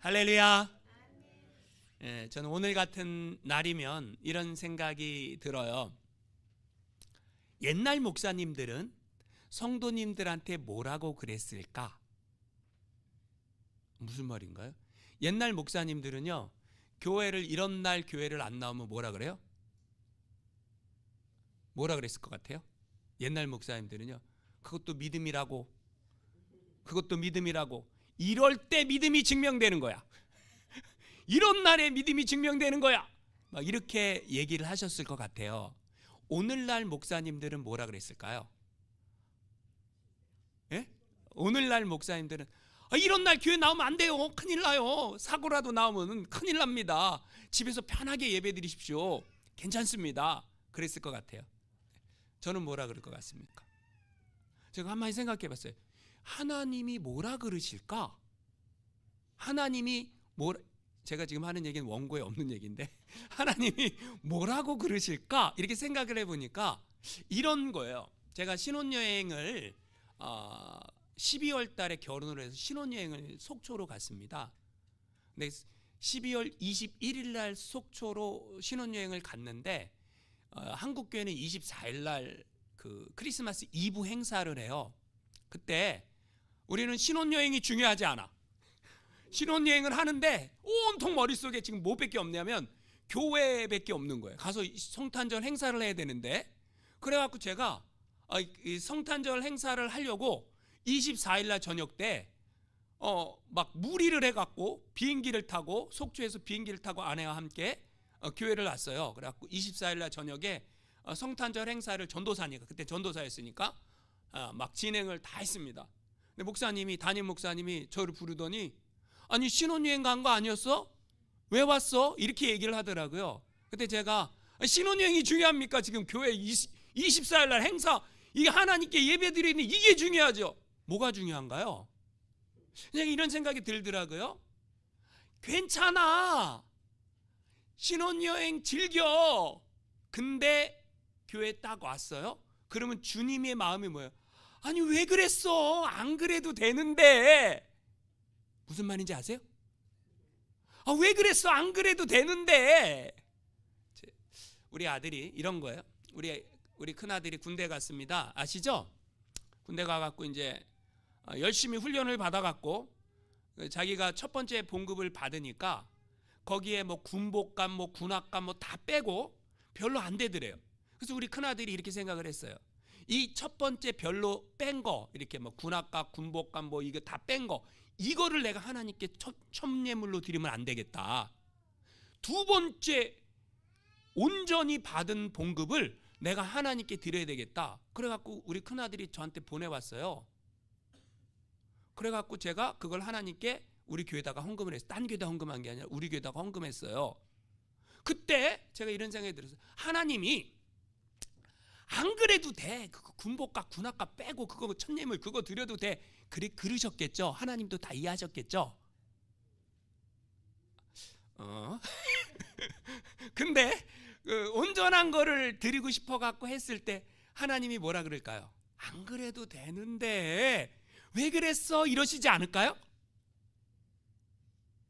할렐루야. 저는 오늘 같은 날이면 이런 생각이 들어요. 옛날 목사님들은 성도님들한테 뭐라고 그랬을까? 무슨 말인가요? 옛날 목사님들은요, 교회를 이런 날 교회를 안 나오면 뭐라 그래요? 뭐라 그랬을 것 같아요? 옛날 목사님들은요, 그것도 믿음이라고, 이럴 때 믿음이 증명되는 거야. 이런 날에 믿음이 증명되는 거야. 막 이렇게 얘기를 하셨을 것 같아요. 오늘날 목사님들은 뭐라 그랬을까요? 예? 오늘날 목사님들은 이런 날 교회 나오면 안 돼요. 큰일 나요. 사고라도 나오면 큰일 납니다. 집에서 편하게 예배 드리십시오. 괜찮습니다. 그랬을 것 같아요. 저는 뭐라 그럴 것 같습니까? 제가 한마디 생각해 봤어요. 하나님이 뭐라 그러실까? 하나님이 제가 지금 하는 얘기는 원고에 없는 얘기인데 하나님이 뭐라고 그러실까? 이렇게 생각을 해보니까 이런 거예요. 제가 신혼여행을 12월 달에 결혼을 해서 신혼여행을 속초로 갔습니다. 근데 12월 21일 날 속초로 신혼여행을 갔는데 한국교회는 24일 날 그 크리스마스 이브 행사를 해요. 그때 우리는 신혼여행이 중요하지 않아. 신혼여행을 하는데 온통 머릿속에 지금 뭐밖에 없냐면 교회밖에 없는 거예요. 가서 성탄절 행사를 해야 되는데, 그래갖고 제가 성탄절 행사를 하려고 24일 날 저녁 때 막 무리를 해갖고 비행기를 타고, 속초에서 비행기를 타고 아내와 함께 교회를 왔어요. 그래갖고 24일 날 저녁에 성탄절 행사를 전도사니까, 그때 전도사였으니까 막 진행을 다 했습니다. 근데 담임 목사님이 저를 부르더니, 아니 신혼여행 간 거 아니었어? 왜 왔어? 이렇게 얘기를 하더라고요. 그때 제가 신혼여행이 중요합니까? 지금 교회 24일 날 행사, 이게 하나님께 예배 드리는 이게 중요하죠. 뭐가 중요한가요? 그냥 이런 생각이 들더라고요. 괜찮아, 신혼여행 즐겨. 근데 교회 딱 왔어요? 그러면 주님의 마음이 뭐예요? 아니 왜 그랬어? 안 그래도 되는데. 무슨 말인지 아세요? 왜 그랬어? 안 그래도 되는데. 우리 아들이 이런 거예요. 우리 큰아들이 군대 갔습니다. 아시죠? 군대 가갖고 이제 열심히 훈련을 받아갖고 자기가 첫 번째 봉급을 받으니까 거기에 뭐 군복감, 뭐 군악감 뭐 다 빼고 별로 안 되더래요. 그래서 우리 큰아들이 이렇게 생각을 했어요. 이 첫 번째 별로 뺀 거, 이렇게 뭐 군악감, 군복감 뭐 이거 다 뺀 거, 이거를 내가 하나님께 첨예물로 드리면 안 되겠다. 두 번째 온전히 받은 봉급을 내가 하나님께 드려야 되겠다. 그래갖고 우리 큰아들이 저한테 보내왔어요. 그래갖고 제가 그걸 하나님께 우리 교회다가 헌금을 했어요. 딴 교회다 헌금한 게 아니라 우리 교회다가 헌금했어요. 그때 제가 이런 생각이 들었어요. 하나님이 안 그래도 돼, 그거 군복과 군악과 빼고 그거 천예물 그거 드려도 돼, 그러셨겠죠. 하나님도 다 이해하셨겠죠. 근데 온전한 거를 드리고 싶어 갖고 했을 때 하나님이 뭐라 그럴까요? 안 그래도 되는데 왜 그랬어? 이러시지 않을까요?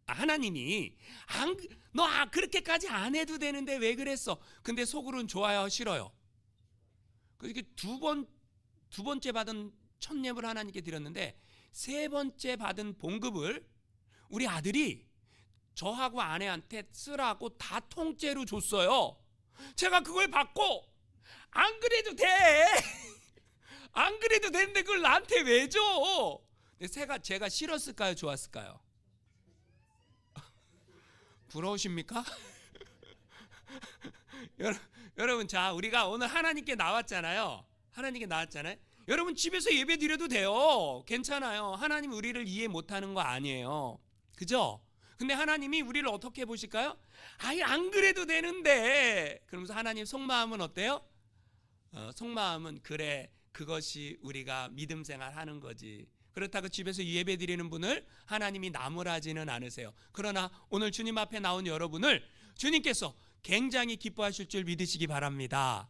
하나님이 너 그렇게까지 안 해도 되는데 왜 그랬어? 근데 속으로는 좋아요, 싫어요? 그렇게 두 번째 받은 천예물 하나님께 드렸는데 세 번째 받은 봉급을 우리 아들이 저하고 아내한테 쓰라고 다 통째로 줬어요. 제가 그걸 받고 안 그래도 돼, 안 그래도 되는데 그걸 나한테 왜 줘? 제가 싫었을까요, 좋았을까요? 부러우십니까? 여러분, 자, 우리가 오늘 하나님께 나왔잖아요. 여러분 집에서 예배 드려도 돼요. 괜찮아요. 하나님 우리를 이해 못하는 거 아니에요. 그죠? 근데 하나님이 우리를 어떻게 보실까요? 안 그래도 되는데. 그러면서 하나님 속마음은 어때요? 속마음은 그래, 그것이 우리가 믿음 생활하는 거지. 그렇다고 집에서 예배 드리는 분을 하나님이 나무라지는 않으세요. 그러나 오늘 주님 앞에 나온 여러분을 주님께서 굉장히 기뻐하실 줄 믿으시기 바랍니다.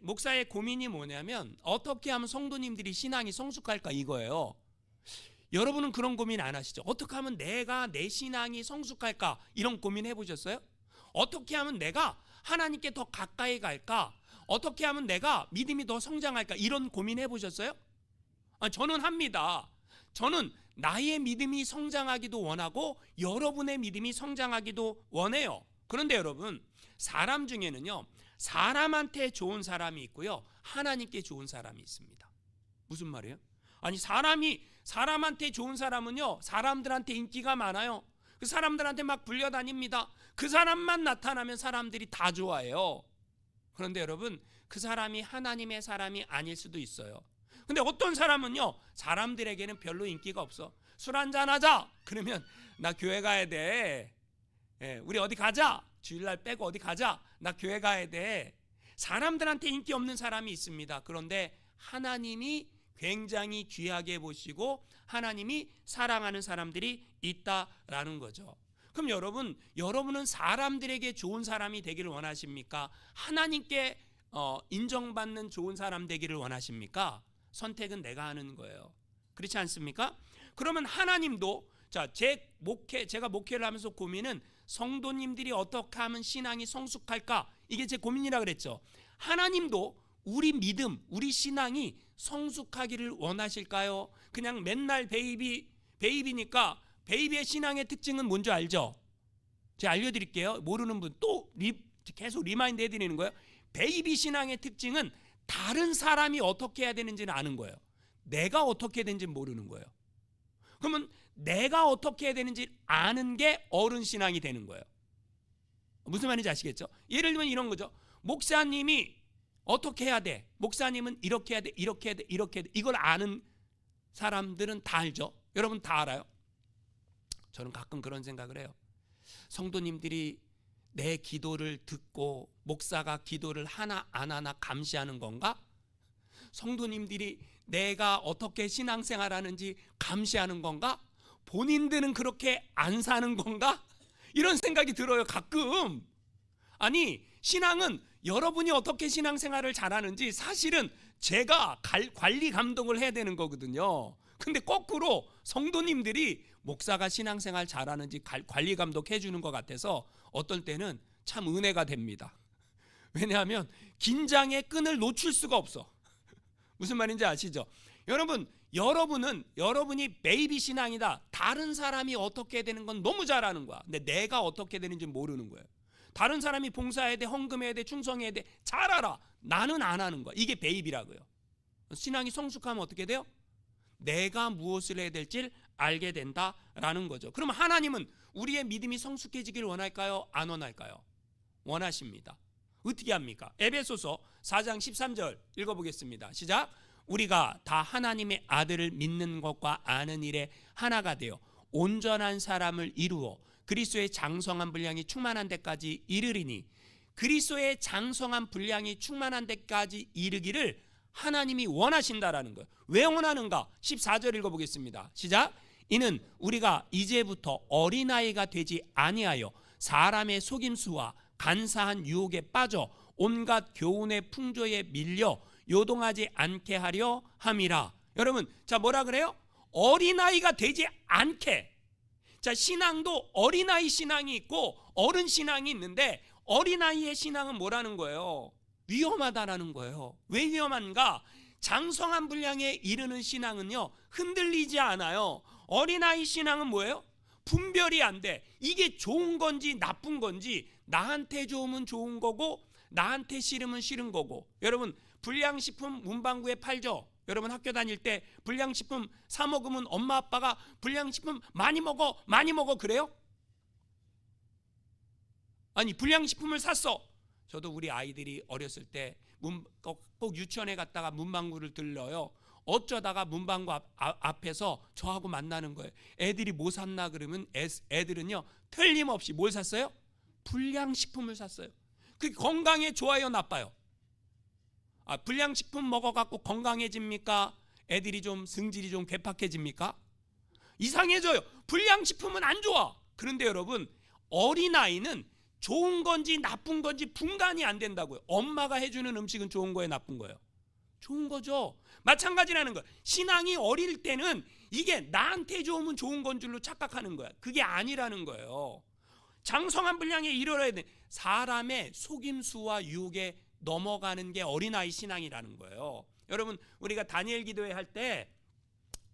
목사의 고민이 뭐냐면 어떻게 하면 성도님들이 신앙이 성숙할까, 이거예요. 여러분은 그런 고민 안 하시죠? 어떻게 하면 내가 내 신앙이 성숙할까? 이런 고민 해보셨어요? 어떻게 하면 내가 하나님께 더 가까이 갈까? 어떻게 하면 내가 믿음이 더 성장할까? 이런 고민 해보셨어요? 저는 합니다. 저는 나의 믿음이 성장하기도 원하고 여러분의 믿음이 성장하기도 원해요. 그런데 여러분, 사람 중에는요, 사람한테 좋은 사람이 있고요, 하나님께 좋은 사람이 있습니다. 무슨 말이에요? 아니, 사람한테 좋은 사람은요, 사람들한테 인기가 많아요. 그 사람들한테 막 불려다닙니다. 그 사람만 나타나면 사람들이 다 좋아해요. 그런데 여러분, 그 사람이 하나님의 사람이 아닐 수도 있어요. 근데 어떤 사람은요, 사람들에게는 별로 인기가 없어. 술 한잔 하자 그러면 나 교회 가야 돼. 우리 어디 가자. 주일날 빼고 어디 가자. 나 교회 가야 돼. 사람들한테 인기 없는 사람이 있습니다. 그런데 하나님이 굉장히 귀하게 보시고 하나님이 사랑하는 사람들이 있다라는 거죠. 그럼 여러분은 사람들에게 좋은 사람이 되기를 원하십니까? 하나님께 인정받는 좋은 사람 되기를 원하십니까? 선택은 내가 하는 거예요. 그렇지 않습니까? 그러면 하나님도, 제가 목회를 하면서 고민은 성도님들이 어떻게 하면 신앙이 성숙할까? 이게 제 고민이라 그랬죠. 하나님도 우리 믿음, 우리 신앙이 성숙하기를 원하실까요? 그냥 맨날 베이비니까 베이비의 신앙의 특징은 뭔지 알죠? 제가 알려드릴게요. 모르는 분 또 계속 리마인드 해드리는 거예요. 베이비 신앙의 특징은 다른 사람이 어떻게 해야 되는지는 아는 거예요. 내가 어떻게 해야 되는지 모르는 거예요. 그러면 내가 어떻게 해야 되는지 아는 게 어른 신앙이 되는 거예요. 무슨 말인지 아시겠죠? 예를 들면 이런 거죠. 목사님이 어떻게 해야 돼? 목사님은 이렇게 해야 돼, 이렇게 해야 돼, 이렇게 해야 돼. 이걸 아는 사람들은 다 알죠? 여러분 다 알아요? 저는 가끔 그런 생각을 해요. 성도님들이 내 기도를 듣고 목사가 기도를 하나 안 하나 감시하는 건가? 성도님들이 내가 어떻게 신앙생활하는지 감시하는 건가? 본인들은 그렇게 안 사는 건가? 이런 생각이 들어요, 가끔. 아니, 신앙은 여러분이 어떻게 신앙생활을 잘하는지 사실은 제가 관리 감독을 해야 되는 거거든요. 근데 거꾸로 성도님들이 목사가 신앙생활 잘하는지 관리 감독해 주는 것 같아서 어떨 때는 참 은혜가 됩니다. 왜냐하면 긴장의 끈을 놓칠 수가 없어. 무슨 말인지 아시죠? 여러분이 베이비 신앙이다. 다른 사람이 어떻게 되는 건 너무 잘 아는 거야. 근데 내가 어떻게 되는지 모르는 거예요. 다른 사람이 봉사해야 돼, 헌금해야 돼, 충성해야 돼, 잘 알아. 나는 안 하는 거야. 이게 베이비라고요. 신앙이 성숙하면 어떻게 돼요? 내가 무엇을 해야 될지 알게 된다라는 거죠. 그럼 하나님은 우리의 믿음이 성숙해지기를 원할까요? 안 원할까요? 원하십니다. 어떻게 합니까? 에베소서 4장 13절 읽어보겠습니다. 시작. 우리가 다 하나님의 아들을 믿는 것과 아는 일에 하나가 되어 온전한 사람을 이루어 그리스도의 장성한 분량이 충만한 데까지 이르리니, 그리스도의 장성한 분량이 충만한 데까지 이르기를 하나님이 원하신다라는 거예요. 왜 원하는가? 14절 읽어보겠습니다. 시작. 이는 우리가 이제부터 어린아이가 되지 아니하여 사람의 속임수와 간사한 유혹에 빠져 온갖 교훈의 풍조에 밀려 요동하지 않게 하려 함이라. 여러분, 뭐라 그래요? 어린아이가 되지 않게. 신앙도 어린아이 신앙이 있고 어른 신앙이 있는데, 어린아이의 신앙은 뭐라는 거예요? 위험하다라는 거예요. 왜 위험한가? 장성한 분량에 이르는 신앙은요, 흔들리지 않아요. 어린아이 신앙은 뭐예요? 분별이 안 돼. 이게 좋은 건지 나쁜 건지, 나한테 좋으면 좋은 거고 나한테 싫으면 싫은 거고. 여러분, 불량식품 문방구에 팔죠. 여러분 학교 다닐 때 불량식품 사 먹으면 엄마 아빠가 불량식품 많이 먹어 그래요? 아니, 불량식품을 샀어. 저도 우리 아이들이 어렸을 때 꼭 유치원에 갔다가 문방구를 들러요. 어쩌다가 문방구 앞에서 저하고 만나는 거예요. 애들이 뭐 샀나 그러면 애들은요, 틀림없이 뭘 샀어요? 불량식품을 샀어요. 그게 건강에 좋아요, 나빠요? 불량식품 먹어갖고 건강해집니까? 애들이 좀 성질이 좀 괴팍해집니까? 이상해져요. 불량식품은 안 좋아. 그런데 여러분, 어린아이는 좋은 건지 나쁜 건지 분간이 안 된다고요. 엄마가 해주는 음식은 좋은 거예요, 나쁜 거예요? 좋은 거죠. 마찬가지라는 거예요. 신앙이 어릴 때는 이게 나한테 좋으면 좋은 건 줄로 착각하는 거야. 그게 아니라는 거예요. 장성한 분량에 이르러야 돼. 사람의 속임수와 유혹에 넘어가는 게 어린아이 신앙이라는 거예요. 여러분, 우리가 다니엘 기도회 할 때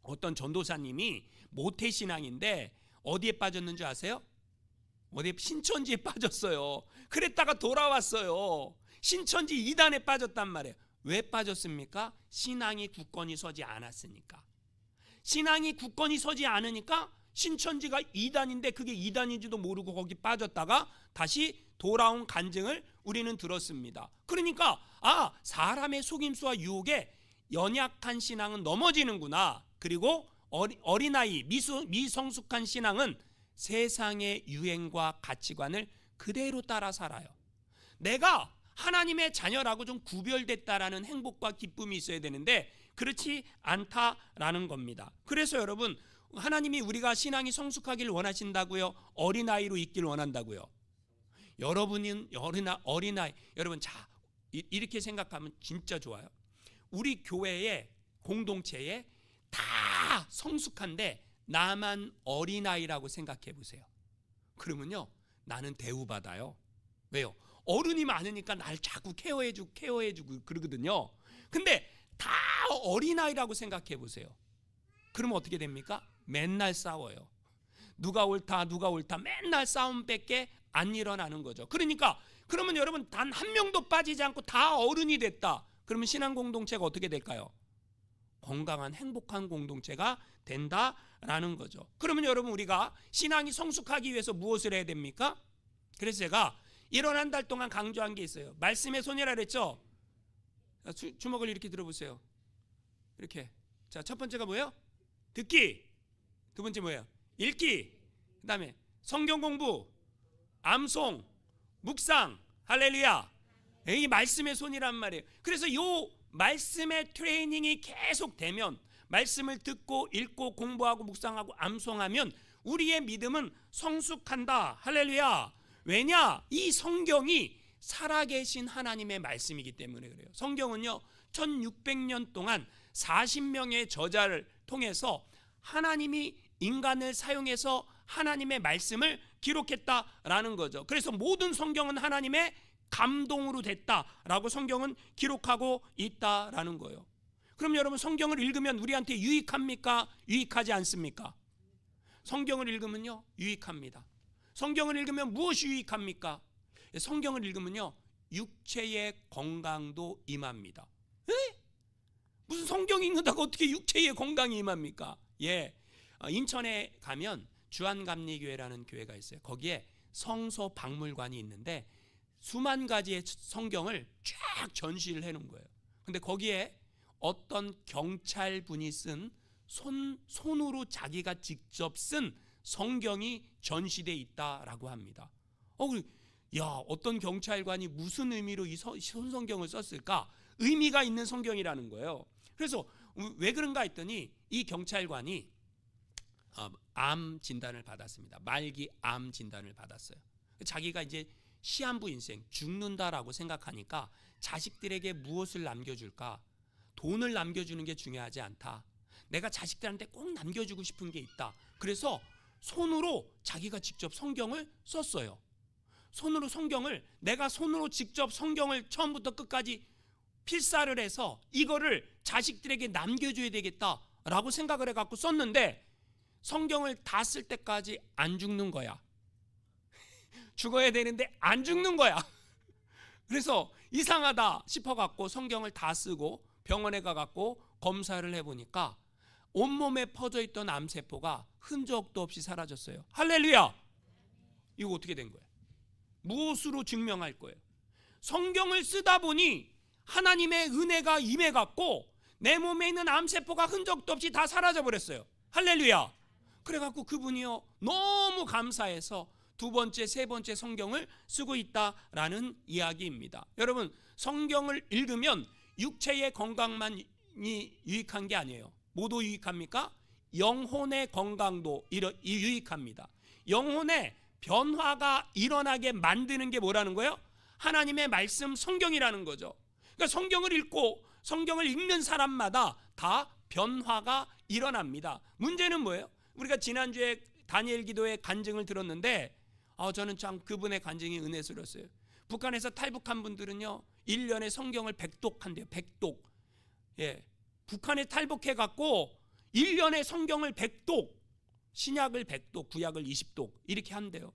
어떤 전도사님이 모태신앙인데 어디에 빠졌는 줄 아세요? 어디에? 신천지에 빠졌어요. 그랬다가 돌아왔어요. 신천지 이단에 빠졌단 말이에요. 왜 빠졌습니까? 신앙이 굳건히 서지 않았으니까. 신앙이 굳건히 서지 않으니까 신천지가 이단인데 그게 이단인지도 모르고 거기 빠졌다가 다시 돌아온 간증을 우리는 들었습니다. 그러니까 사람의 속임수와 유혹에 연약한 신앙은 넘어지는구나. 그리고 어린아이 미성숙한 신앙은 세상의 유행과 가치관을 그대로 따라 살아요. 내가 하나님의 자녀라고 좀 구별됐다라는 행복과 기쁨이 있어야 되는데 그렇지 않다라는 겁니다. 그래서 여러분, 하나님이 우리가 신앙이 성숙하길 원하신다고요? 어린아이로 있길 원한다고요? 여러분은 어린아이, 여러분 이렇게 생각하면 진짜 좋아요. 우리 교회의 공동체에 다 성숙한데 나만 어린아이라고 생각해 보세요. 그러면요, 나는 대우받아요. 왜요? 어른이 많으니까 날 자꾸 케어해주고 그러거든요. 근데 다 어린아이라고 생각해 보세요. 그러면 어떻게 됩니까? 맨날 싸워요. 누가 옳다 맨날 싸움밖에 안 일어나는 거죠. 그러면 여러분, 단 한 명도 빠지지 않고 다 어른이 됐다. 그러면 신앙 공동체가 어떻게 될까요? 건강한 행복한 공동체가 된다라는 거죠. 그러면 여러분, 우리가 신앙이 성숙하기 위해서 무엇을 해야 됩니까? 그래서 제가 이런 한 달 동안 강조한 게 있어요. 말씀의 손이라 그랬죠? 주먹을 이렇게 들어보세요. 이렇게. 자, 첫 번째가 뭐예요? 듣기. 두 번째 뭐예요? 읽기. 그 다음에 성경 공부, 암송, 묵상, 할렐루야. 이 말씀의 손이란 말이에요. 그래서 이 말씀의 트레이닝이 계속 되면, 말씀을 듣고 읽고 공부하고 묵상하고 암송하면 우리의 믿음은 성숙한다. 할렐루야. 왜냐? 이 성경이 살아계신 하나님의 말씀이기 때문에 그래요. 성경은요, 1600년 동안 40명의 저자를 통해서 하나님이 인간을 사용해서 하나님의 말씀을 기록했다라는 거죠. 그래서 모든 성경은 하나님의 감동으로 됐다라고 성경은 기록하고 있다라는 거예요. 그럼 여러분, 성경을 읽으면 우리한테 유익합니까? 유익하지 않습니까? 성경을 읽으면요, 유익합니다. 성경을 읽으면 무엇이 유익합니까? 성경을 읽으면요, 육체의 건강도 임합니다. 무슨 성경 읽는다고 어떻게 육체의 건강이 임합니까? 인천에 가면 주한감리교회라는 교회가 있어요. 거기에 성서 박물관이 있는데 수만 가지의 성경을 쫙 전시를 해놓은 거예요. 근데 거기에 어떤 경찰분이 쓴 손으로 자기가 직접 쓴 성경이 전시되어 있다라고 합니다. 어떤 경찰관이 무슨 의미로 이 손성경을 썼을까? 의미가 있는 성경이라는 거예요. 그래서 왜 그런가 했더니 이 경찰관이 암 진단을 받았습니다. 말기 암 진단을 받았어요. 자기가 이제 시한부 인생, 죽는다라고 생각하니까 자식들에게 무엇을 남겨줄까? 돈을 남겨주는 게 중요하지 않다. 내가 자식들한테 꼭 남겨주고 싶은 게 있다. 그래서 손으로 자기가 직접 성경을 썼어요. 내가 손으로 직접 성경을 처음부터 끝까지 필사를 해서 이거를 자식들에게 남겨줘야 되겠다라고 생각을 해갖고 썼는데, 성경을 다 쓸 때까지 안 죽는 거야. 죽어야 되는데 안 죽는 거야. 그래서 이상하다 싶어갖고 성경을 다 쓰고 병원에 가갖고 검사를 해보니까 온몸에 퍼져있던 암세포가 흔적도 없이 사라졌어요. 할렐루야. 이거 어떻게 된 거예요? 무엇으로 증명할 거예요? 성경을 쓰다 보니 하나님의 은혜가 임해갖고 내 몸에 있는 암세포가 흔적도 없이 다 사라져버렸어요. 할렐루야. 그래갖고 그분이요, 너무 감사해서 두 번째, 세 번째 성경을 쓰고 있다라는 이야기입니다. 여러분, 성경을 읽으면 육체의 건강만 유익한 게 아니에요. 뭐도 유익합니까? 영혼의 건강도 유익합니다. 영혼의 변화가 일어나게 만드는 게 뭐라는 거예요? 하나님의 말씀, 성경이라는 거죠. 그러니까 성경을 읽고 성경을 읽는 사람마다 다 변화가 일어납니다. 문제는 뭐예요? 우리가 지난주에 다니엘 기도의 간증을 들었는데 저는 참 그분의 간증이 은혜스러웠어요. 북한에서 탈북한 분들은요 1년에 성경을 100독한대요. 100독. 예, 북한에 탈북해 갖고 1년에 성경을 100독, 신약을 100독, 구약을 20독 이렇게 한대요.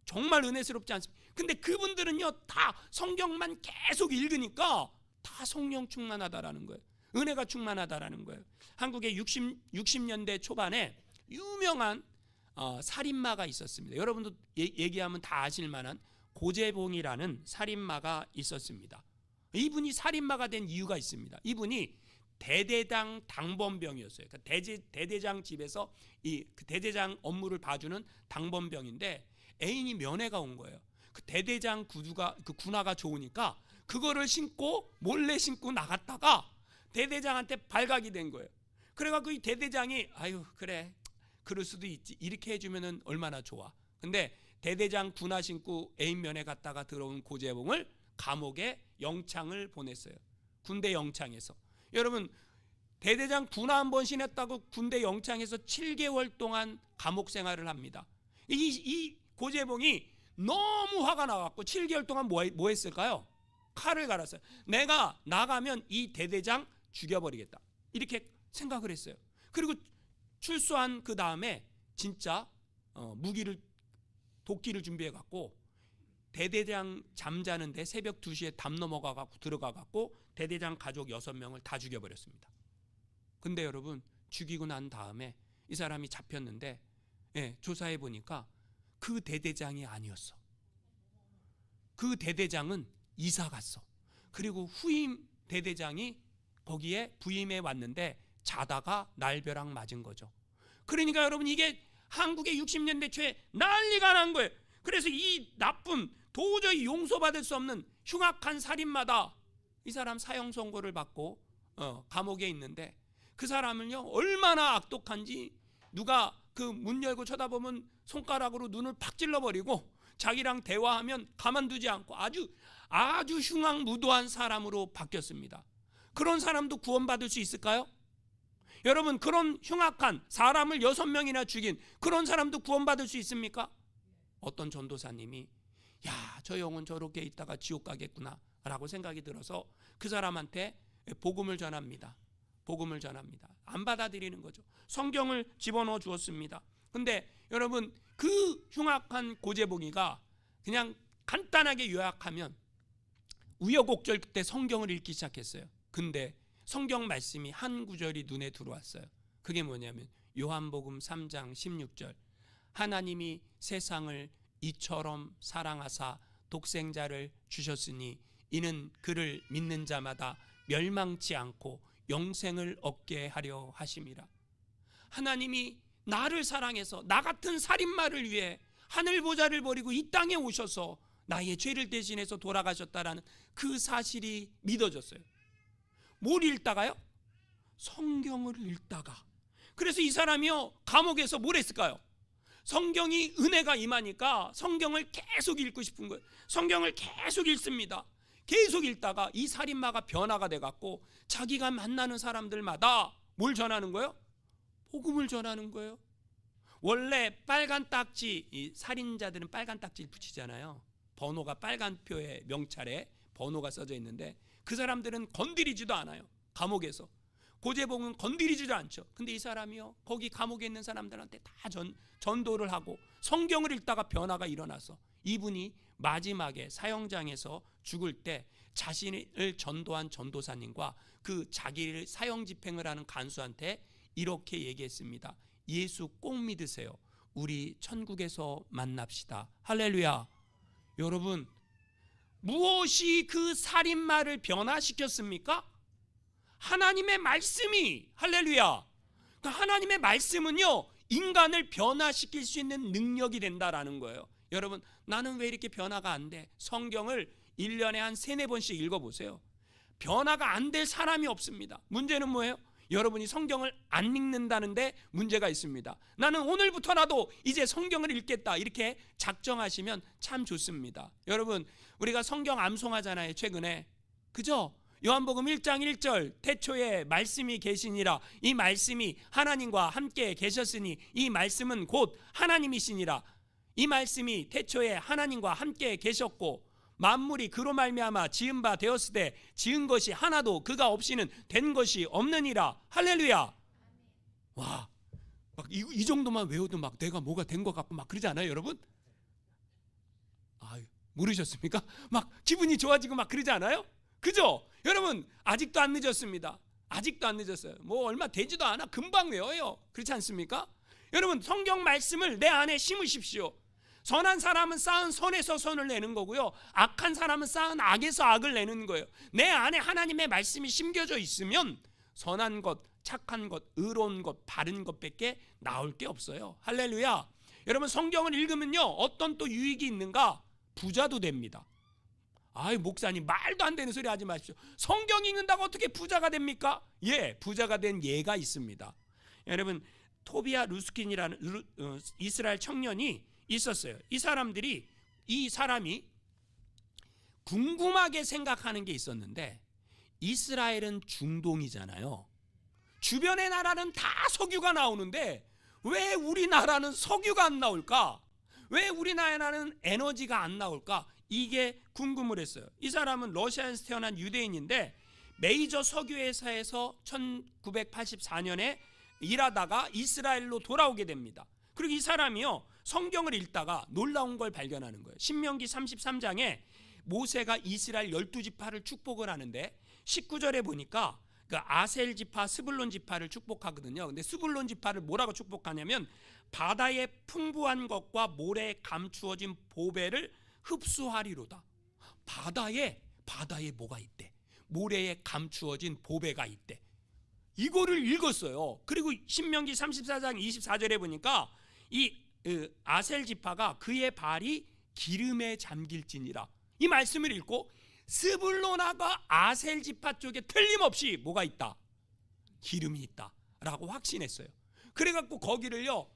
정말 은혜스럽지 않습니까? 근데 그분들은요 다 성경만 계속 읽으니까 다 성령 충만하다라는 거예요. 은혜가 충만하다라는 거예요. 한국의 60년대 초반에 유명한 살인마가 있었습니다. 여러분도 얘기하면 다 아실 만한 고재봉이라는 살인마가 있었습니다. 이분이 살인마가 된 이유가 있습니다. 이분이 대대장 당번병이었어요. 그러니까 대대장 집에서 그 대대장 업무를 봐주는 당번병인데 애인이 면회가 온 거예요. 그 대대장 그 군화가 좋으니까 그거를 신고 몰래 신고 나갔다가 대대장한테 발각이 된 거예요. 그래갖고 이 대대장이 아유 그래 그럴 수도 있지 이렇게 해주면은 얼마나 좋아. 근데 대대장 군화 신고 애인 면회 갔다가 들어온 고재봉을 감옥에 영창을 보냈어요. 군대 영창에서. 여러분 대대장 군화 한 번 신었다고 군대 영창에서 7개월 동안 감옥 생활을 합니다. 이 고재봉이 너무 화가 나갖고 7개월 동안 뭐 했을까요? 칼을 갈았어요. 내가 나가면 이 대대장 죽여버리겠다 이렇게 생각을 했어요. 그리고 출소한 그 다음에 진짜 도끼를 준비해 갖고 대대장 잠자는데 새벽 2시에 담 넘어가 갖고 들어가 갖고 대대장 가족 6명을 다 죽여버렸습니다. 근데 여러분 죽이고 난 다음에 이 사람이 잡혔는데 조사해 보니까 그 대대장이 아니었어. 그 대대장은 이사 갔어. 그리고 후임 대대장이 거기에 부임해 왔는데 자다가 날벼락 맞은 거죠. 그러니까 여러분 이게 한국의 60년대 초에 난리가 난 거예요. 그래서 이 나쁜 도저히 용서받을 수 없는 흉악한 살인마다 이 사람 사형 선고를 받고 감옥에 있는데 그 사람은요 얼마나 악독한지 누가 그 문 열고 쳐다보면 손가락으로 눈을 팍 찔러버리고 자기랑 대화하면 가만두지 않고 아주 흉악무도한 사람으로 바뀌었습니다. 그런 사람도 구원받을 수 있을까요? 여러분 그런 흉악한 사람을 6명이나 죽인 그런 사람도 구원받을 수 있습니까? 어떤 전도사님이 야, 저 영혼 저렇게 있다가 지옥 가겠구나 라고 생각이 들어서 그 사람한테 복음을 전합니다. 복음을 전합니다. 안 받아들이는 거죠. 성경을 집어넣어 주었습니다. 근데 여러분 그 흉악한 고재봉이가 그냥 간단하게 요약하면 우여곡절 때 성경을 읽기 시작했어요. 근데 성경 말씀이 한 구절이 눈에 들어왔어요. 그게 뭐냐면 요한복음 3장 16절 하나님이 세상을 이처럼 사랑하사 독생자를 주셨으니 이는 그를 믿는 자마다 멸망치 않고 영생을 얻게 하려 하심이라. 하나님이 나를 사랑해서 나 같은 살인마를 위해 하늘 보좌를 버리고 이 땅에 오셔서 나의 죄를 대신해서 돌아가셨다라는 그 사실이 믿어졌어요. 뭘 읽다가요? 성경을 읽다가. 그래서 이 사람이요 감옥에서 뭘 했을까요? 성경이 은혜가 임하니까 성경을 계속 읽고 싶은 거예요. 성경을 계속 읽습니다. 계속 읽다가 이 살인마가 변화가 돼갖고 자기가 만나는 사람들마다 뭘 전하는 거예요? 복음을 전하는 거예요. 원래 빨간 딱지, 이 살인자들은 빨간 딱지를 붙이잖아요. 번호가 빨간 표에 명찰에 번호가 써져 있는데 그 사람들은 건드리지도 않아요. 감옥에서. 고재봉은 건드리지도 않죠. 근데 이 사람이요 거기 감옥에 있는 사람들한테 다 전도를 하고 성경을 읽다가 변화가 일어나서 이분이 마지막에 사형장에서 죽을 때 자신을 전도한 전도사님과 그 자기를 사형 집행을 하는 간수한테 이렇게 얘기했습니다. 예수 꼭 믿으세요. 우리 천국에서 만납시다. 할렐루야. 여러분 무엇이 그 살인마를 변화시켰습니까? 하나님의 말씀이. 할렐루야. 그러니까 하나님의 말씀은요 인간을 변화시킬 수 있는 능력이 된다라는 거예요. 여러분 나는 왜 이렇게 변화가 안 돼? 성경을 1년에 한 3-4번씩 읽어보세요. 변화가 안 될 사람이 없습니다. 문제는 뭐예요? 여러분이 성경을 안 읽는다는데 문제가 있습니다. 나는 오늘부터라도 이제 성경을 읽겠다 이렇게 작정하시면 참 좋습니다. 여러분 우리가 성경 암송하잖아요 최근에. 그죠? 요한복음 1장 1절 태초에 말씀이 계시니라. 이 말씀이 하나님과 함께 계셨으니 이 말씀은 곧 하나님이시니라. 이 말씀이 태초에 하나님과 함께 계셨고 만물이 그로 말미암아 지은 바 되었으되 지은 것이 하나도 그가 없이는 된 것이 없느니라. 할렐루야. 와, 막 이 정도만 외워도 막 내가 뭐가 된 것 같고 막 그러지 않아요, 여러분? 모르셨습니까? 막 기분이 좋아지고 막 그러지 않아요? 그죠? 여러분, 아직도 안 늦었습니다. 아직도 안 늦었어요. 뭐 얼마 되지도 않아. 금방 외워요. 그렇지 않습니까? 여러분, 성경 말씀을 내 안에 심으십시오. 선한 사람은 쌓은 선에서 선을 내는 거고요, 악한 사람은 쌓은 악에서 악을 내는 거예요. 내 안에 하나님의 말씀이 심겨져 있으면 선한 것, 착한 것, 의로운 것, 바른 것밖에 나올 게 없어요. 할렐루야. 여러분, 성경을 읽으면요 어떤 또 유익이 있는가? 부자도 됩니다. 아이, 목사님 말도 안 되는 소리 하지 마십시오. 성경 읽는다고 어떻게 부자가 됩니까? 예, 부자가 된 예가 있습니다. 여러분, 토비아 루스킨이라는 이스라엘 청년이 있었어요. 이 사람이 궁금하게 생각하는 게 있었는데, 이스라엘은 중동이잖아요. 주변의 나라는 다 석유가 나오는데 왜 우리나라는 석유가 안 나올까? 왜 우리나라는 에너지가 안 나올까? 이게 궁금을 했어요. 이 사람은 러시아에서 태어난 유대인인데 메이저 석유회사에서 1984년에 일하다가 이스라엘로 돌아오게 됩니다. 그리고 이 사람이요 성경을 읽다가 놀라운 걸 발견하는 거예요. 신명기 33장에 모세가 이스라엘 12지파를 축복을 하는데 19절에 보니까 그 아셀 지파, 스불론 지파를 축복하거든요. 근데 스불론 지파를 뭐라고 축복하냐면 바다의 풍부한 것과 모래에 감추어진 보배를 흡수하리로다. 바다에 뭐가 있대? 모래에 감추어진 보배가 있대. 이거를 읽었어요. 그리고 신명기 34장 24절에 보니까 이 아셀 지파가 그의 발이 기름에 잠길지니라. 이 말씀을 읽고 스불론과 아셀 지파 쪽에 틀림없이 뭐가 있다? 기름이 있다 라고 확신했어요. 그래갖고 거기를요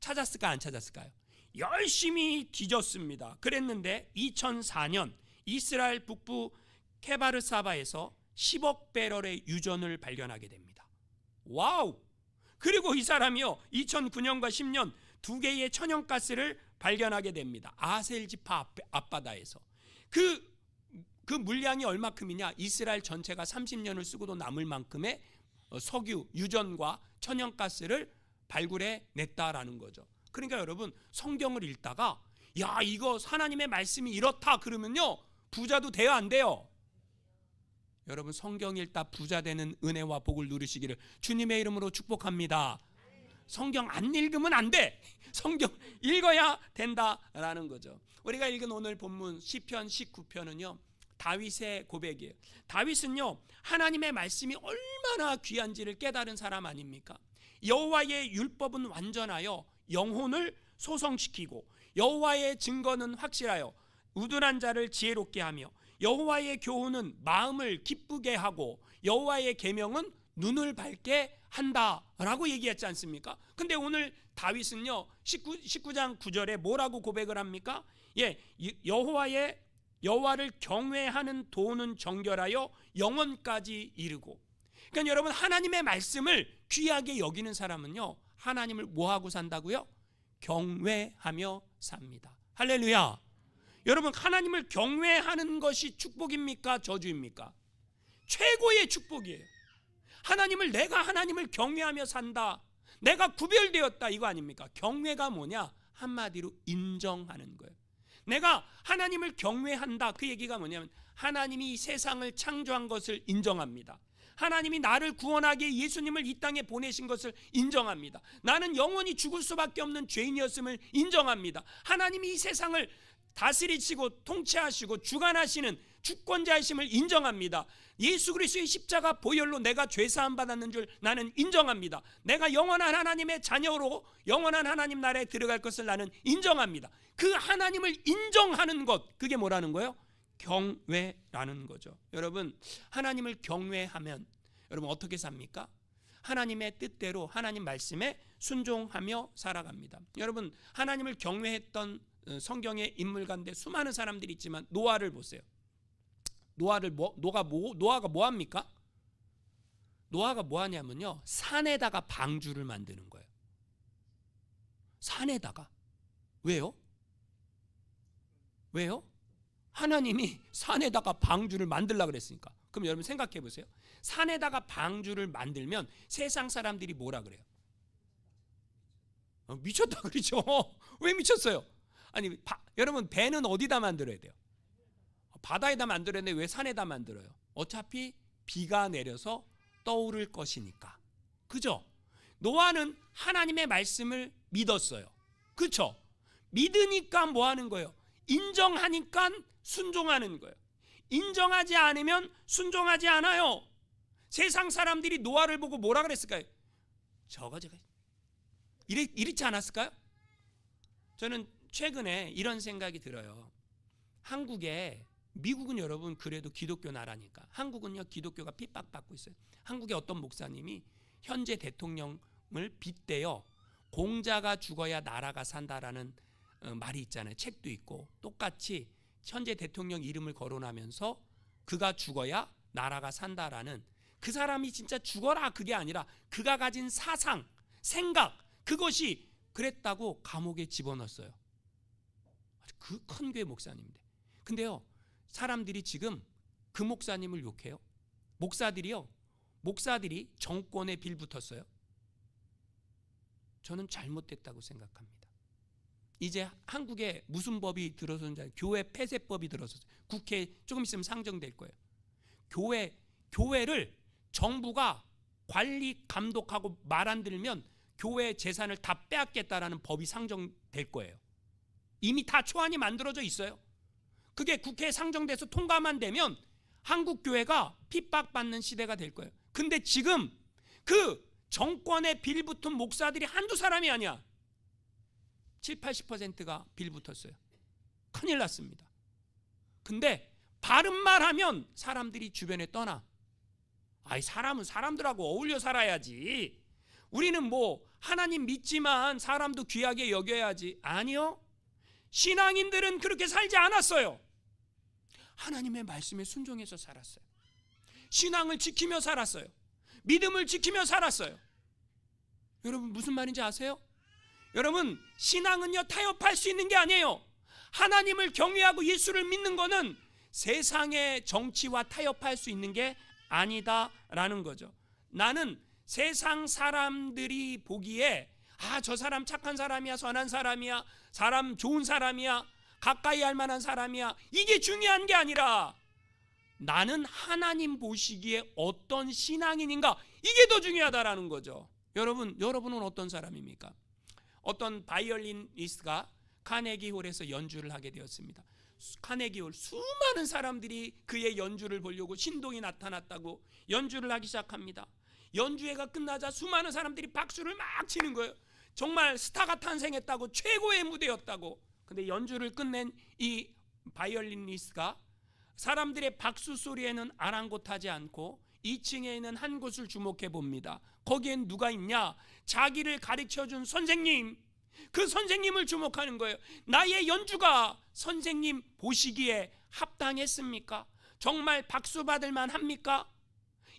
찾았을까 안 찾았을까요? 열심히 뒤졌습니다. 그랬는데 2004년 이스라엘 북부 케바르사바에서 10억 배럴의 유전을 발견하게 됩니다. 와우! 그리고 이 사람이요 2009년과 10년 두 개의 천연가스를 발견하게 됩니다. 아셀 지파 앞바다에서. 그 물량이 얼마큼이냐? 이스라엘 전체가 30년을 쓰고도 남을 만큼의 석유, 유전과 천연가스를 발굴해 냈다라는 거죠. 그러니까 여러분, 성경을 읽다가 야, 이거 하나님의 말씀이 이렇다 그러면요 부자도 돼요, 안 돼요? 여러분, 성경 읽다 부자 되는 은혜와 복을 누리시기를 주님의 이름으로 축복합니다. 성경 안 읽으면 안 돼. 성경 읽어야 된다라는 거죠. 우리가 읽은 오늘 본문 시편 19편은요 다윗의 고백이에요. 다윗은요 하나님의 말씀이 얼마나 귀한지를 깨달은 사람 아닙니까? 여호와의 율법은 완전하여 영혼을 소성시키고 여호와의 증거는 확실하여 우둔한 자를 지혜롭게 하며 여호와의 교훈은 마음을 기쁘게 하고 여호와의 계명은 눈을 밝게 한다라고 얘기했지 않습니까? 근데 오늘 다윗은요 19장 9절에 뭐라고 고백을 합니까? 예, 여호와를 경외하는 도는 정결하여 영원까지 이르고. 그러니까 여러분, 하나님의 말씀을 귀하게 여기는 사람은요 하나님을 뭐하고 산다고요? 경외하며 삽니다. 할렐루야. 여러분, 하나님을 경외하는 것이 축복입니까? 저주입니까? 최고의 축복이에요. 내가 하나님을 경외하며 산다, 내가 구별되었다, 이거 아닙니까? 경외가 뭐냐? 한마디로 인정하는 거예요. 내가 하나님을 경외한다, 그 얘기가 뭐냐면 하나님이 이 세상을 창조한 것을 인정합니다. 하나님이 나를 구원하기에 예수님을 이 땅에 보내신 것을 인정합니다. 나는 영원히 죽을 수밖에 없는 죄인이었음을 인정합니다. 하나님이 이 세상을 다스리시고 통치하시고 주관하시는 주권자이심을 인정합니다. 예수 그리스도의 십자가 보혈로 내가 죄사함 받았는 줄 나는 인정합니다. 내가 영원한 하나님의 자녀로 영원한 하나님 나라에 들어갈 것을 나는 인정합니다. 그 하나님을 인정하는 것, 그게 뭐라는 거예요? 경외라는 거죠. 여러분, 하나님을 경외하면 여러분 어떻게 삽니까? 하나님의 뜻대로 하나님 말씀에 순종하며 살아갑니다. 여러분, 하나님을 경외했던 성경의 인물 가운데 수많은 사람들이 있지만 노아를 보세요. 노아가 뭐 합니까? 노아가 뭐 하냐면요, 산에다가 방주를 만드는 거예요. 산에다가. 왜요? 하나님이 산에다가 방주를 만들라 그랬으니까. 그럼 여러분 생각해 보세요. 산에다가 방주를 만들면 세상 사람들이 뭐라 그래요? 미쳤다 그러죠. 왜 미쳤어요? 아니, 여러분 배는 어디다 만들어야 돼요? 바다에다 만들어야 되는데 왜 산에다 만들어요? 어차피 비가 내려서 떠오를 것이니까. 그죠? 노아는 하나님의 말씀을 믿었어요. 그렇죠? 믿으니까 뭐 하는 거예요? 인정하니까 순종하는 거예요. 인정하지 않으면 순종하지 않아요. 세상 사람들이 노아를 보고 뭐라 그랬을까요? 저거 이렇지 않았을까요? 저는 최근에 이런 생각이 들어요. 미국은 여러분 그래도 기독교 나라니까. 한국은요 기독교가 핍박받고 있어요. 한국의 어떤 목사님이 현재 대통령을 빗대어 공자가 죽어야 나라가 산다라는 말이 있잖아요. 책도 있고 똑같이 현재 대통령 이름을 거론하면서 그가 죽어야 나라가 산다라는, 그 사람이 진짜 죽어라 그게 아니라 그가 가진 사상, 생각, 그것이 그랬다고 감옥에 집어넣었어요. 그 큰 교회 목사님인데. 근데요 사람들이 지금 그 목사님을 욕해요. 목사들이 정권에 빌붙었어요. 저는 잘못됐다고 생각합니다. 이제 한국에 무슨 법이 들어서는지, 교회 폐쇄법이 들어서서 국회에 조금 있으면 상정될 거예요. 교회를 정부가 관리 감독하고 말 안 들으면 교회 재산을 다 빼앗겠다라는 법이 상정될 거예요. 이미 다 초안이 만들어져 있어요. 그게 국회에 상정돼서 통과만 되면 한국 교회가 핍박받는 시대가 될 거예요. 근데 지금 그 정권에 빌붙은 목사들이 한두 사람이 아니야. 70-80%가 빌붙었어요. 큰일 났습니다. 근데 바른 말 하면 사람들이 주변에 떠나. 사람은 사람들하고 어울려 살아야지. 우리는 뭐 하나님 믿지만 사람도 귀하게 여겨야지. 아니요. 신앙인들은 그렇게 살지 않았어요. 하나님의 말씀에 순종해서 살았어요. 신앙을 지키며 살았어요. 믿음을 지키며 살았어요. 여러분 무슨 말인지 아세요? 여러분 신앙은요 타협할 수 있는 게 아니에요. 하나님을 경외하고 예수를 믿는 거는 세상의 정치와 타협할 수 있는 게 아니다라는 거죠. 나는 세상 사람들이 보기에 저 사람 착한 사람이야, 선한 사람이야, 사람 좋은 사람이야, 가까이 할 만한 사람이야, 이게 중요한 게 아니라 나는 하나님 보시기에 어떤 신앙인인가, 이게 더 중요하다라는 거죠. 여러분은 어떤 사람입니까? 어떤 바이올리니스트가 카네기홀에서 연주를 하게 되었습니다. 카네기홀 수많은 사람들이 그의 연주를 보려고 신동이 나타났다고 연주를 하기 시작합니다. 연주회가 끝나자 수많은 사람들이 박수를 막 치는 거예요. 정말 스타가 탄생했다고, 최고의 무대였다고. 근데 연주를 끝낸 이 바이올리니스트가 사람들의 박수 소리에는 아랑곳하지 않고 2층에 있는 한 곳을 주목해 봅니다. 거기엔 누가 있냐? 자기를 가르쳐준 선생님. 그 선생님을 주목하는 거예요. 나의 연주가 선생님 보시기에 합당했습니까? 정말 박수 받을 만합니까?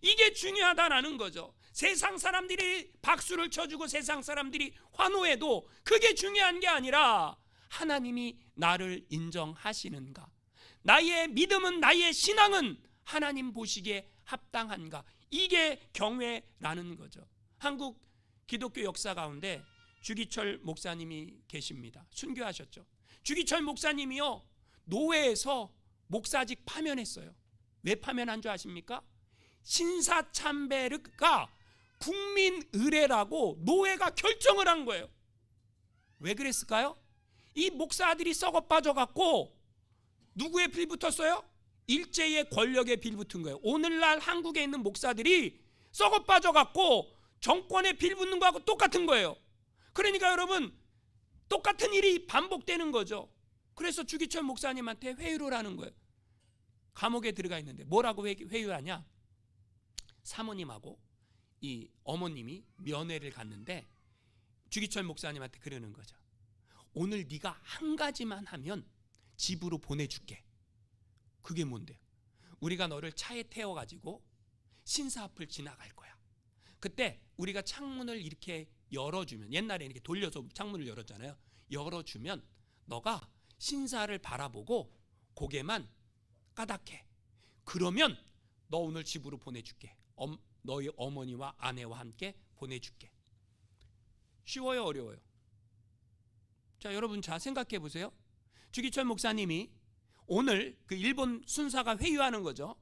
이게 중요하다라는 거죠. 세상 사람들이 박수를 쳐주고 세상 사람들이 환호해도 그게 중요한 게 아니라 하나님이 나를 인정하시는가? 나의 믿음은, 나의 신앙은 하나님 보시기에 합당한가? 이게 경외라는 거죠. 한국 기독교 역사 가운데 주기철 목사님이 계십니다. 순교하셨죠. 주기철 목사님이요 노회에서 목사직 파면했어요. 왜 파면한 줄 아십니까? 신사참배가 국민의례라고 노회가 결정을 한 거예요. 왜 그랬을까요? 이 목사들이 썩어 빠져갖고 누구에 빌붙었어요? 일제의 권력에 빌붙은 거예요. 오늘날 한국에 있는 목사들이 썩어 빠져갖고 정권에 빌붙는 거하고 똑같은 거예요. 그러니까 여러분 똑같은 일이 반복되는 거죠. 그래서 주기철 목사님한테 회유를 하는 거예요. 감옥에 들어가 있는데 뭐라고 회유하냐? 사모님하고 이 어머님이 면회를 갔는데 주기철 목사님한테 그러는 거죠. 오늘 네가 한 가지만 하면 집으로 보내줄게. 그게 뭔데요? 우리가 너를 차에 태워가지고 신사 앞을 지나갈 거야. 그때 우리가 창문을 이렇게 열어주면, 옛날에 이렇게 돌려서 창문을 열었잖아요. 열어주면 너가 신사를 바라보고 고개만 까닥해. 그러면 너 오늘 집으로 보내줄게. 너희 어머니와 아내와 함께 보내줄게. 쉬워요, 어려워요? 자, 여러분, 자, 생각해 보세요. 주기철 목사님이 오늘 그 일본 순사가 회유하는 거죠.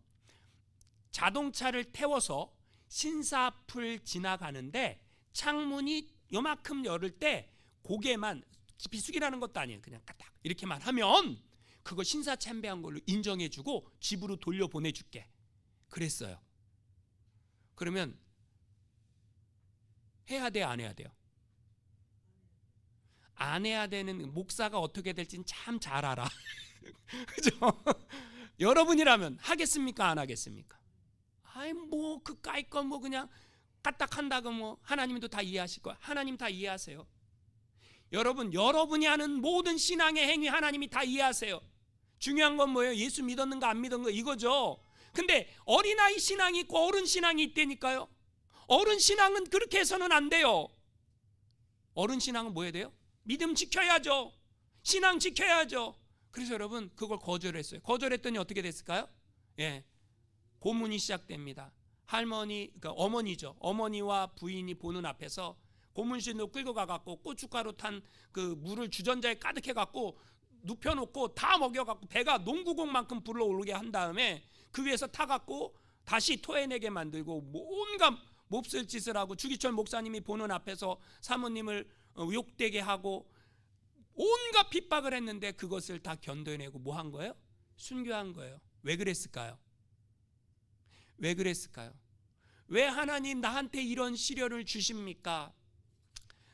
자동차를 태워서 신사 앞을 지나가는데 창문이 요만큼 열을 때 고개만, 비수기라는 것도 아니에요. 그냥 까딱 이렇게만 하면 그거 신사 참배한 걸로 인정해주고 집으로 돌려보내줄게. 그랬어요. 그러면 해야 돼요, 안 해야 돼요? 안 해야 되는, 목사가 어떻게 될지는 참 잘 알아. 그죠? 여러분이라면 하겠습니까, 안 하겠습니까? 아이, 뭐 그까이 건 뭐 그냥 까딱한다고 뭐 하나님도 다 이해하실 거야. 하나님 다 이해하세요. 여러분, 여러분이 하는 모든 신앙의 행위 하나님이 다 이해하세요. 중요한 건 뭐예요? 예수 믿었는가 안 믿었는가 이거죠. 근데 어린아이 신앙이 있고 어른 신앙이 있다니까요. 어른 신앙은 그렇게 해서는 안 돼요. 어른 신앙은 뭐 해야 돼요? 믿음 지켜야죠. 신앙 지켜야죠. 그래서 여러분, 그걸 거절했어요. 거절했더니 어떻게 됐을까요? 예, 고문이 시작됩니다. 할머니, 그러니까 어머니죠. 어머니와 부인이 보는 앞에서 고문신으로 끌고 가갖고 고춧가루 탄 그 물을 주전자에 가득해갖고 눕혀놓고 다 먹여갖고 배가 농구공만큼 불러오르게 한 다음에 그 위에서 타갖고 다시 토해내게 만들고 온갖 몹쓸 짓을 하고, 주기철 목사님이 보는 앞에서 사모님을 욕되게 하고 온갖 핍박을 했는데 그것을 다 견뎌내고 뭐 한 거예요? 순교한 거예요. 왜 그랬을까요? 왜 그랬을까요? 왜 하나님 나한테 이런 시련을 주십니까?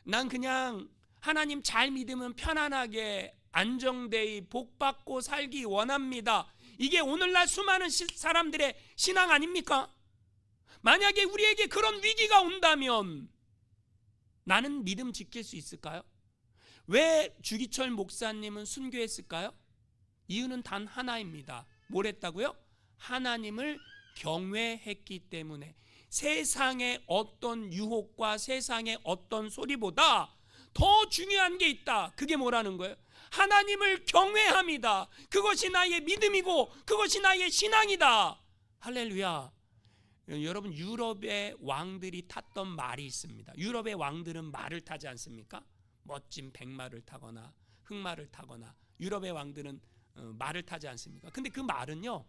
난 그냥 하나님 잘 믿으면 편안하게 안정되이 복받고 살기 원합니다. 이게 오늘날 수많은 사람들의 신앙 아닙니까? 만약에 우리에게 그런 위기가 온다면 나는 믿음 지킬 수 있을까요? 왜 주기철 목사님은 순교했을까요? 이유는 단 하나입니다. 뭘 했다고요? 하나님을 경외했기 때문에. 세상의 어떤 유혹과 세상의 어떤 소리보다 더 중요한 게 있다. 그게 뭐라는 거예요? 하나님을 경외합니다. 그것이 나의 믿음이고 그것이 나의 신앙이다. 할렐루야. 여러분, 유럽의 왕들이 탔던 말이 있습니다. 유럽의 왕들은 말을 타지 않습니까? 멋진 백마를 타거나 흑마를 타거나 유럽의 왕들은 말을 타지 않습니까? 근데 그 말은요,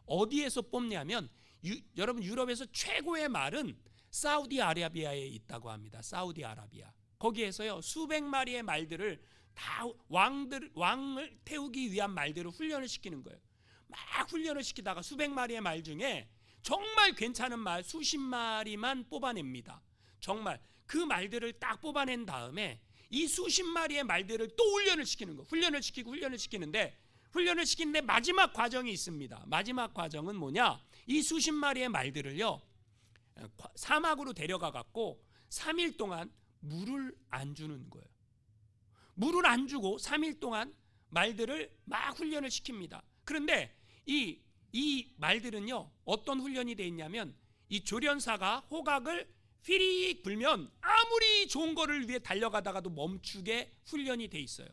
어디에서 뽑냐면 여러분, 유럽에서 최고의 말은 사우디아라비아에 있다고 합니다. 사우디아라비아. 거기에서요, 수백 마리의 말들을 다 왕을 태우기 위한 말들을 훈련을 시키는 거예요. 막 훈련을 시키다가 수백 마리의 말 중에 정말 괜찮은 말 수십 마리만 뽑아냅니다. 정말 그 말들을 딱 뽑아낸 다음에 이 수십 마리의 말들을 또 훈련을 시키는 거예요. 훈련을 시키는데 마지막 과정이 있습니다. 마지막 과정은 뭐냐? 이 수십 마리의 말들을요, 사막으로 데려가 갖고 3일 동안 물을 안 주는 거예요. 물을 안 주고 3일 동안 말들을 막 훈련을 시킵니다. 그런데 이 말들은요, 어떤 훈련이 돼 있냐면, 이 조련사가 호각을 휘릭 불면 아무리 좋은 거를 위해 달려가다가도 멈추게 훈련이 돼 있어요.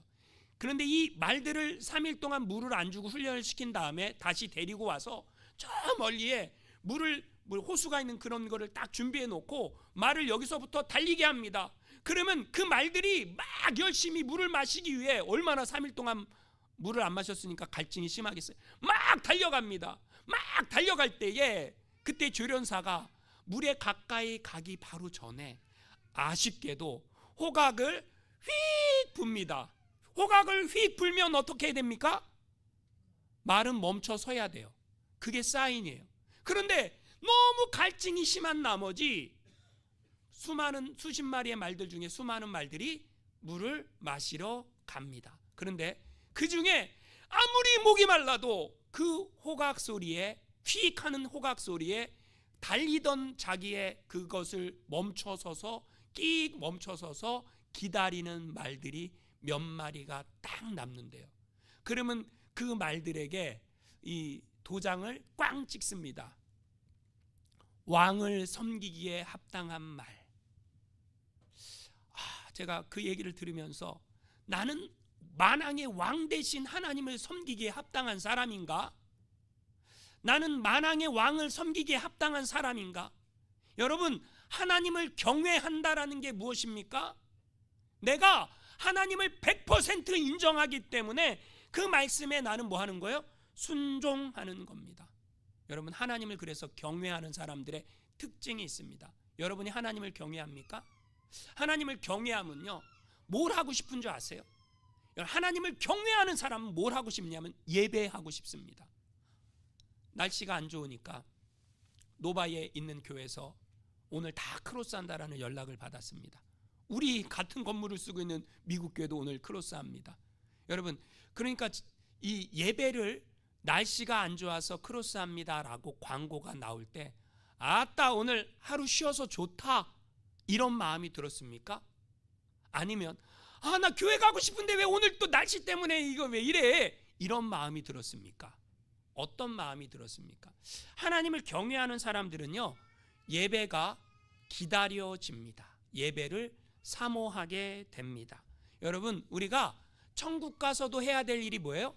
그런데 이 말들을 3일 동안 물을 안 주고 훈련을 시킨 다음에 다시 데리고 와서 저 멀리에 호수가 있는 그런 거를 딱 준비해 놓고 말을 여기서부터 달리게 합니다. 그러면 그 말들이 막 열심히 물을 마시기 위해, 얼마나 3일 동안 물을 안 마셨으니까 갈증이 심하겠어요. 막 달려갑니다. 막 달려갈 때에 그때 조련사가 물에 가까이 가기 바로 전에 아쉽게도 호각을 휙 붑니다. 호각을 휙 불면 어떻게 해야 됩니까? 말은 멈춰 서야 돼요. 그게 사인이에요. 그런데 너무 갈증이 심한 나머지 수십 마리의 말들 중에 수많은 말들이 물을 마시러 갑니다. 그런데 그 중에 아무리 목이 말라도 그 호각 소리에, 휙 하는 호각 소리에 달리던 자기의 그것을 멈춰서서 끼익 멈춰서서 기다리는 말들이 몇 마리가 딱 남는데요. 그러면 그 말들에게 이 도장을 꽝 찍습니다. 왕을 섬기기에 합당한 말. 제가 그 얘기를 들으면서 나는 만왕의 왕 대신 하나님을 섬기기에 합당한 사람인가? 나는 만왕의 왕을 섬기기에 합당한 사람인가? 여러분, 하나님을 경외한다라는 게 무엇입니까? 내가 하나님을 100% 인정하기 때문에 그 말씀에 나는 뭐 하는 거예요? 순종하는 겁니다. 여러분, 하나님을 그래서 경외하는 사람들의 특징이 있습니다. 여러분이 하나님을 경외합니까? 하나님을 경외하면요, 뭘 하고 싶은 줄 아세요? 하나님을 경외하는 사람은 뭘 하고 싶냐면 예배하고 싶습니다. 날씨가 안 좋으니까 노바에 있는 교회에서 오늘 다 크로스한다라는 연락을 받았습니다. 우리 같은 건물을 쓰고 있는 미국 교회도 오늘 크로스합니다. 여러분, 그러니까 이 예배를 날씨가 안 좋아서 크로스합니다라고 광고가 나올 때 아따 오늘 하루 쉬어서 좋다 이런 마음이 들었습니까? 아니면 나 교회 가고 싶은데 왜 오늘 또 날씨 때문에 이거 왜 이래? 이런 마음이 들었습니까? 어떤 마음이 들었습니까? 하나님을 경외하는 사람들은요, 예배가 기다려집니다. 예배를 사모하게 됩니다. 여러분, 우리가 천국 가서도 해야 될 일이 뭐예요?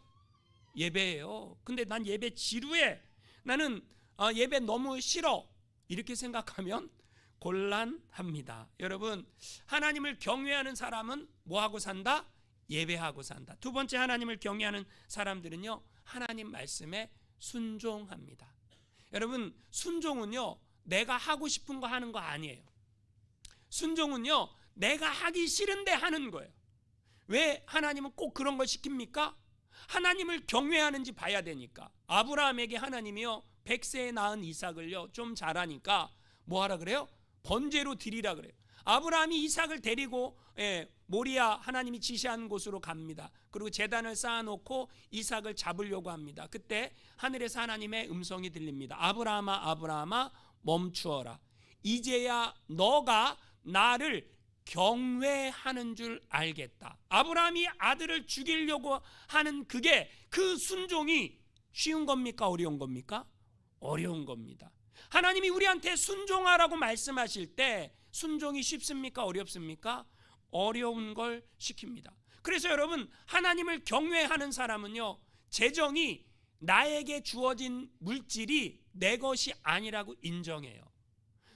예배예요. 근데 난 예배 지루해, 나는 예배 너무 싫어, 이렇게 생각하면 곤란합니다. 여러분, 하나님을 경외하는 사람은 뭐하고 산다? 예배하고 산다. 두 번째, 하나님을 경외하는 사람들은요, 하나님 말씀에 순종합니다. 여러분, 순종은요, 내가 하고 싶은 거 하는 거 아니에요. 순종은요, 내가 하기 싫은데 하는 거예요. 왜 하나님은 꼭 그런 걸 시킵니까? 하나님을 경외하는지 봐야 되니까. 아브라함에게 하나님이요, 100세에 낳은 이삭을요 좀 자라니까 뭐 하라 그래요? 번제로 드리라 그래요. 아브라함이 이삭을 데리고 모리아 하나님이 지시한 곳으로 갑니다. 그리고 제단을 쌓아놓고 이삭을 잡으려고 합니다. 그때 하늘에서 하나님의 음성이 들립니다. 아브라함아, 아브라함아, 멈추어라. 이제야 너가 나를 경외하는 줄 알겠다. 아브라함이 아들을 죽이려고 하는 그 순종이 쉬운 겁니까? 어려운 겁니까? 어려운 겁니다. 하나님이 우리한테 순종하라고 말씀하실 때 순종이 쉽습니까? 어렵습니까? 어려운 걸 시킵니다. 그래서 여러분, 하나님을 경외하는 사람은요, 재정이 나에게 주어진 물질이 내 것이 아니라고 인정해요.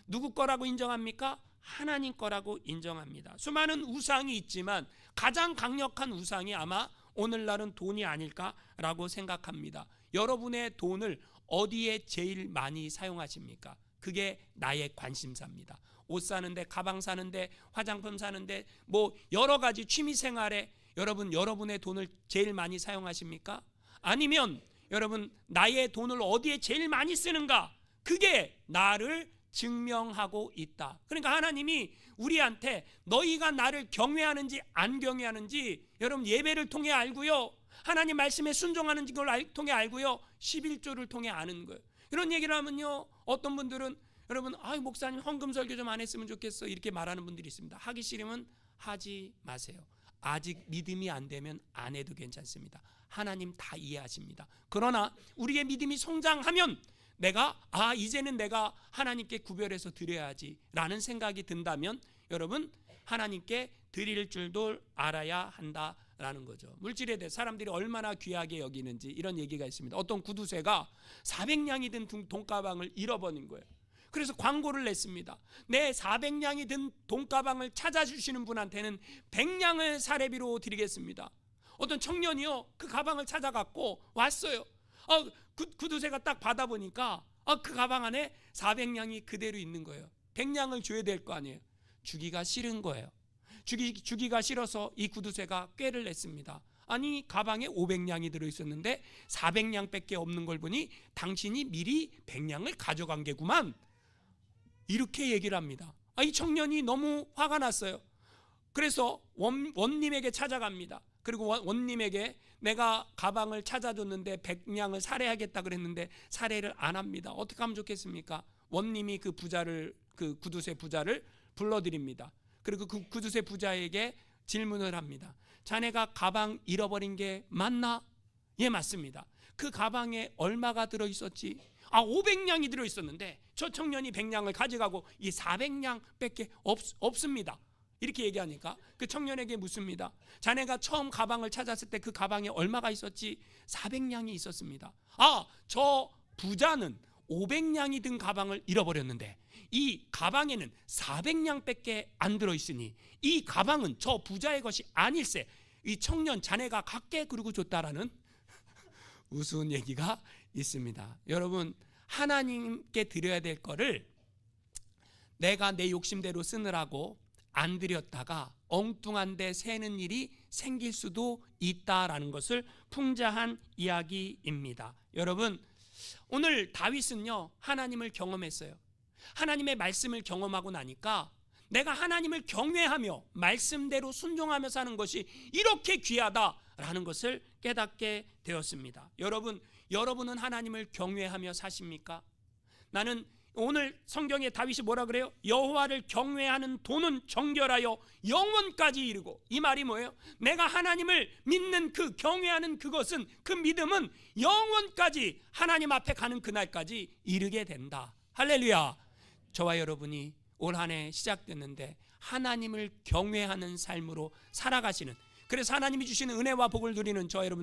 누구 거라고 인정합니까? 하나님 거라고 인정합니다. 수많은 우상이 있지만 가장 강력한 우상이 아마 오늘날은 돈이 아닐까라고 생각합니다. 여러분의 돈을 어디에 제일 많이 사용하십니까? 그게 나의 관심사입니다. 옷 사는데, 가방 사는데, 화장품 사는데, 뭐 여러 가지 취미 생활에 여러분의 돈을 제일 많이 사용하십니까? 아니면 여러분, 나의 돈을 어디에 제일 많이 쓰는가? 그게 나를 증명하고 있다. 그러니까 하나님이 우리한테 너희가 나를 경외하는지 안 경외하는지 여러분 예배를 통해 알고요, 하나님 말씀에 순종하는 걸 통해 알고요, 11조를 통해 아는 거예요. 이런 얘기를 하면요, 어떤 분들은 여러분, 목사님 헌금 설교 좀 안 했으면 좋겠어, 이렇게 말하는 분들이 있습니다. 하기 싫으면 하지 마세요. 아직 믿음이 안 되면 안 해도 괜찮습니다. 하나님 다 이해하십니다. 그러나 우리의 믿음이 성장하면 내가 이제는 내가 하나님께 구별해서 드려야지 라는 생각이 든다면 여러분, 하나님께 드릴 줄도 알아야 한다라는 거죠. 물질에 대해 사람들이 얼마나 귀하게 여기는지 이런 얘기가 있습니다. 어떤 구두쇠가 400냥이 든 돈가방을 잃어버린 거예요. 그래서 광고를 냈습니다. 내 400냥이 든 돈가방을 찾아주시는 분한테는 100냥을 사례비로 드리겠습니다. 어떤 청년이요, 그 가방을 찾아갖고 왔어요. 구두쇠가 딱 받아보니까 그 가방 안에 400냥이 그대로 있는 거예요. 100냥을 줘야 될 거 아니에요. 주기가 싫은 거예요. 주기가 싫어서 이 구두쇠가 꾀를 냈습니다. 아니, 가방에 500냥이 들어있었는데 400냥밖에 없는 걸 보니 당신이 미리 100냥을 가져간 게구만, 이렇게 얘기를 합니다. 이 청년이 너무 화가 났어요. 그래서 원님에게 찾아갑니다. 그리고 원님에게 내가 가방을 찾아줬는데 100냥을 살해하겠다 그랬는데 살해를 안 합니다. 어떻게 하면 좋겠습니까? 원님이 그 구두쇠 부자를 불러드립니다. 그리고 그 구두쇠 부자에게 질문을 합니다. 자네가 가방 잃어버린 게 맞나? 예, 맞습니다. 그 가방에 얼마가 들어있었지? 아, 500냥이 들어있었는데 저 청년이 100냥을 가져가고 이 400냥밖에 없습니다. 이렇게 얘기하니까 그 청년에게 묻습니다. 자네가 처음 가방을 찾았을 때 그 가방에 얼마가 있었지? 400냥이 있었습니다. 아, 저 부자는 500냥이 든 가방을 잃어버렸는데 이 가방에는 400냥밖에 안 들어있으니 이 가방은 저 부자의 것이 아닐세. 이 청년 자네가 갖게 그러고 줬다라는 우스운 얘기가 있습니다. 여러분, 하나님께 드려야 될 거를 내가 내 욕심대로 쓰느라고 안 드렸다가 엉뚱한 데 새는 일이 생길 수도 있다라는 것을 풍자한 이야기입니다. 여러분, 오늘 다윗은요, 하나님을 경험했어요. 하나님의 말씀을 경험하고 나니까 내가 하나님을 경외하며 말씀대로 순종하며 사는 것이 이렇게 귀하다라는 것을 깨닫게 되었습니다. 여러분은 하나님을 경외하며 사십니까? 나는 오늘 성경에 다윗이 뭐라 그래요? 여호와를 경외하는 도는 정결하여 영원까지 이르고, 이 말이 뭐예요? 내가 하나님을 믿는 그 경외하는 그것은, 그 믿음은 영원까지 하나님 앞에 가는 그날까지 이르게 된다. 할렐루야. 저와 여러분이 올 한 해 시작됐는데 하나님을 경외하는 삶으로 살아가시는, 그래서 하나님이 주시는 은혜와 복을 누리는 저와 여러분